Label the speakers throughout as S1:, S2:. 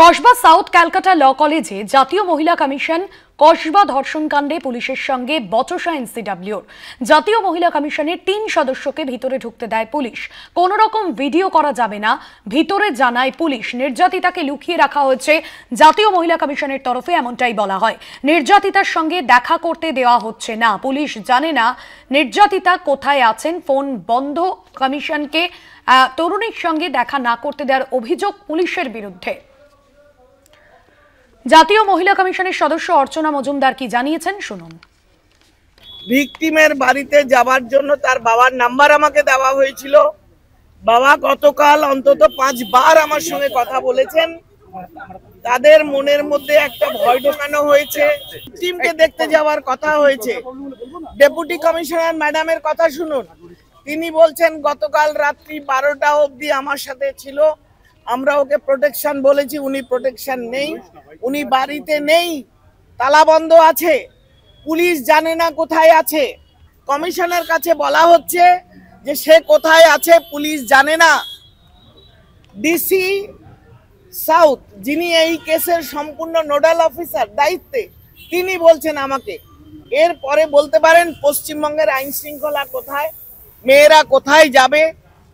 S1: Kasba south Calcutta ল কলেজে জাতীয় মহিলা কমিশন কসবা ধর্ষণ কাণ্ডে পুলিশের সঙ্গে বচসা এনসিডব্লিউর। জাতীয় মহিলা কমিশনের ৩ সদস্যকে ভিতরে ঢুকতে দেয় পুলিশ। কোনো রকম ভিডিও করা যাবে না, ভিতরে জানায় পুলিশ। নির্যাতিতাকে লুকিয়ে রাখা হয়েছে জাতীয় মহিলা কমিশনের তরফে, এমনটাই বলা হয়। নির্যাতিতার সঙ্গে দেখা করতে দেওয়া হচ্ছে না, পুলিশ জানে না নির্যাতিতা কোথায় আছেন। ফোন বন্ধ। কমিশনকে তরুণীর সঙ্গে দেখা না করতে দেওয়ার অভিযোগ পুলিশের বিরুদ্ধে। জাতীয় মহিলা কমিশনের সদস্য অর্চনা মজুমদার কি জানিয়েছেন শুনুন।
S2: ভিকটিমের বাড়িতে যাওয়ার জন্য তার বাবার নাম্বার আমাকে দেওয়া হয়েছিল। বাবা গতকাল অন্তত 5 বার আমার সঙ্গে কথা বলেছেন। তাদের মনের মধ্যে একটা ভয় ঢোকানো হয়েছে। টিমকে দেখতে যাওয়ার কথা হয়েছে। ডেপুটি কমিশনার ম্যাডামের কথা শুনুন। তিনি বলছেন গতকাল রাত্রি 12টা অবধি আমার সাথে ছিল, আমরা ওকে প্রোটেকশন বলেছি, উনি প্রোটেকশন নেই, উনি বাড়িতে নেই, তালা বন্ধ আছে, পুলিশ জানে না কোথায় আছে। কমিশনের কাছে বলা হচ্ছে যে সে কোথায় আছে পুলিশ জানে না। ডিসি সাউথ, যিনি এই কেসের সম্পূর্ণ নোডাল অফিসার দায়িত্বে, তিনি বলছেন আমাকে। এরপরে বলতে পারেন পশ্চিমবঙ্গের আইন শৃঙ্খলা কোথায়, মেয়েরা কোথায় যাবে?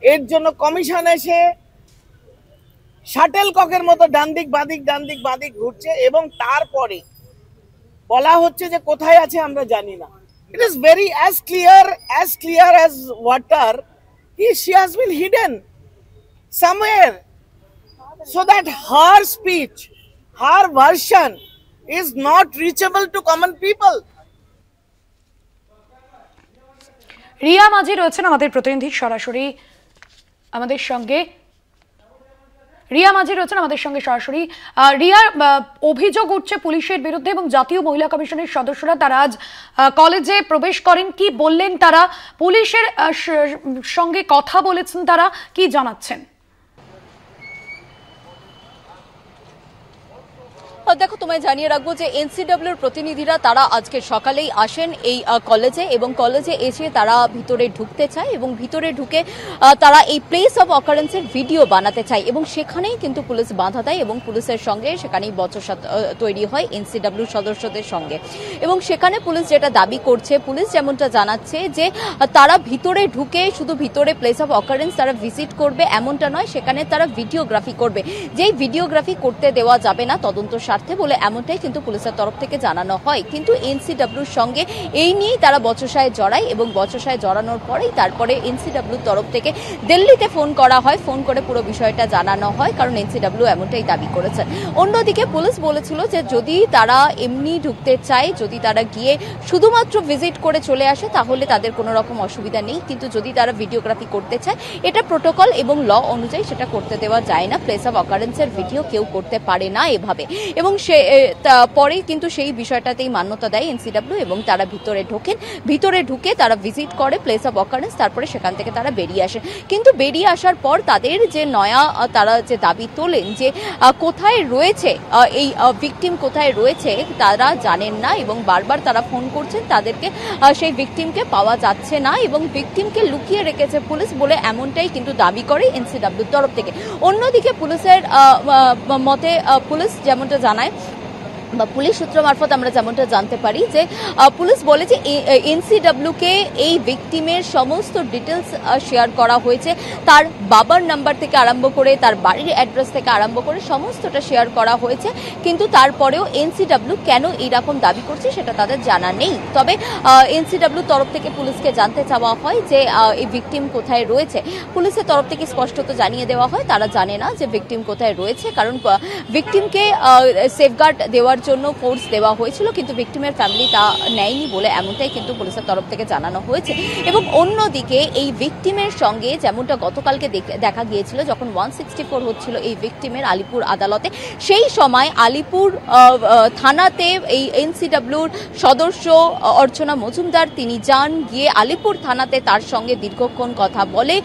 S2: এর জন্য কমিশন এসে শাটেল ককের মতো ডান দিক বাদিক ঘুরছে এবং তারপরে বলা হচ্ছে যে কোথায় আছে আমরা জানি না। It is very as clear as water. She has been hidden somewhere so that her speech, her version is not reachable to common people.
S1: Riya মাঝি রয়েছেন আমাদের প্রতিনিধি সরাসরি আমাদের সঙ্গে। রিয়া সরাসরি। রিয়া, অভিযোগ উঠছে পুলিশের বিরুদ্ধে এবং জাতীয় মহিলা কমিশনের সদস্যরা তারা আজ কলেজে প্রবেশ করেন। কি বললেন তারা? পুলিশের সঙ্গে কথা বলেছেন তারা, কি জানাচ্ছেন?
S3: দেখো, তোমায় জানিয়ে রাখবো যে এনসিডব্লিউর প্রতিনিধিরা তারা আজকে সকালেই আসেন এই কলেজে এবং কলেজে এসে তারা ভিতরে ঢুকতে চায় এবং ভিতরে ঢুকে তারা এই প্লেস অফ অকারেন্সের ভিডিও বানাতে চায় এবং সেখানেই কিন্তু পুলিশ বাধা দেয় এবং পুলিশের সঙ্গে সেখানেই বচসা তৈরি হয় এনসিডব্লিউ সদস্যদের সঙ্গে। এবং সেখানে পুলিশ যেটা দাবি করছে, পুলিশ যেমনটা জানাচ্ছে যে তারা ভিতরে ঢুকে শুধু ভিতরে প্লেস অফ অকারেন্স তারা ভিজিট করবে এমনটা নয়, সেখানে তারা ভিডিওগ্রাফি করবে। যেই ভিডিওগ্রাফি করতে দেওয়া যাবে না তদন্ত বলে এমনটাই কিন্তু পুলিশের তরফ থেকে জানানো হয়। কিন্তু এনসিডব্লিউর সঙ্গে এই নিয়েই তারা বচসায় জড়ায় এবং বচসায় জড়ানোর পরেই তারপরে এনসিডব্লিউর তরফ থেকে দিল্লিতে ফোন করা হয়, ফোন করে পুরো বিষয়টা জানানো হয়, কারণ এনসিডব্লিউ এমনটাই দাবি করেছেন। অন্যদিকে পুলিশ বলেছিল যে যদি তারা এমনি ঢুকতে চায়, যদি তারা গিয়ে শুধুমাত্র ভিজিট করে চলে আসে তাহলে তাদের কোনো রকম অসুবিধা নেই, কিন্তু যদি তারা ভিডিওগ্রাফি করতে চায় এটা প্রোটোকল এবং ল অনুযায়ী সেটা করতে দেওয়া যায় না। প্লেস অফ অকারেন্সের ভিডিও কেউ করতে পারে না এভাবে। এবং পরে কিন্তু সেই বিষয়টাতেই মান্যতা দেয় এনসিডব্লিউ এবং তারা ভিতরে ঢোকেন। ভিতরে ঢুকে তারা ভিজিট করে প্লেস অফ অকারেন্স, তারপরে সেখান থেকে তারা বেরিয়ে আসেন। কিন্তু বেরিয়ে আসার পর তাদের যে তারা যে দাবি তোলেন যে কোথায় রয়েছে এই ভিকটিম, কোথায় রয়েছে তারা জানেন না এবং বারবার তারা ফোন করছেন, তাদেরকে সেই ভিকটিমকে পাওয়া যাচ্ছে না এবং ভিকটিমকে লুকিয়ে রেখেছে পুলিশ বলে এমনটাই কিন্তু দাবি করে এনসিডব্লিউর তরফ থেকে। অন্যদিকে পুলিশের মতে, পুলিশ যেমনটা জানায় বা পুলিশ সূত্র মারফত আমরা যেমনটা জানতে পারি যে পুলিশ বলে যে এনসিডব্লিউকে এই ভিকটিমের সমস্ত ডিটেলস শেয়ার করা হয়েছে, তার বাবার নাম্বার থেকে আরম্ভ করে তার বাড়ির অ্যাড্রেস থেকে আরম্ভ করে সমস্তটা শেয়ার করা হয়েছে। কিন্তু তারপরেও এনসিডব্লিউ কেন এইরকম দাবি করছে সেটা তাদের জানা নেই। তবে এনসিডব্লিউর তরফ থেকে পুলিশকে জানতে চাওয়া হয় যে এই ভিকটিম কোথায় রয়েছে। পুলিশের তরফ থেকে স্পষ্টত জানিয়ে দেওয়া হয় তারা জানে না যে ভিকটিম কোথায় রয়েছে, কারণ ভিকটিমকে সেফগার্ড দেওয়ার জন্য ফোর্স দেওয়া হয়েছিল কিন্তু ভিকটিমের ফ্যামিলি তা নেয়নি বলে এমনটাই কিন্তু পুলিশের তরফ থেকে জানানো হয়েছে। এবং অন্যদিকে এই ভিকটিমের সঙ্গে যেমনটা গতকালকে দেখা গিয়েছিল যখন 164 হচ্ছিল এই ভিকটিমের আলিপুর আদালতে, সেই সময় আলিপুর থানাতে এই এনসিডব্লিউর সদস্য অর্চনা মজুমদার তিনি যান, গিয়ে আলিপুর থানাতে তার সঙ্গে দীর্ঘক্ষণ কথা বলে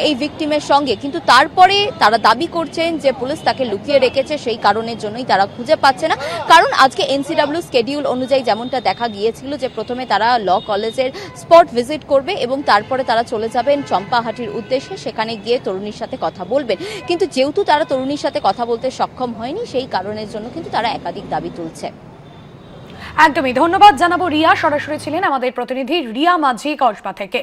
S3: এই ভিকটিমের সঙ্গে। কিন্তু তারপরে তারা দাবি করছেন যে পুলিশ তাকে লুকিয়ে রেখেছে, সেই কারণের জন্যই তারা খুঁজে পাচ্ছে না। কারণ আজকে এনসিডব্লিউ স্কেডিউল অনুযায়ী যেমনটা দেখা গিয়েছিল যে প্রথমে তারা ল কলেজের স্পট ভিজিট করবে এবং তারপরে তারা চলে যাবেন চম্পাহাটির উদ্দেশ্যে, সেখানে গিয়ে তরুণীর সাথে কথা বলবেন। কিন্তু যেহেতু তারা তরুণীর সাথে কথা বলতে সক্ষম হয়নি, সেই কারণের জন্য কিন্তু তারা একাধিক দাবি তুলছে।
S1: একদমই ধন্যবাদ জানাবো রিয়া, সরাসরি ছিলেন আমাদের প্রতিনিধি রিয়া মাঝি কসবা থেকে।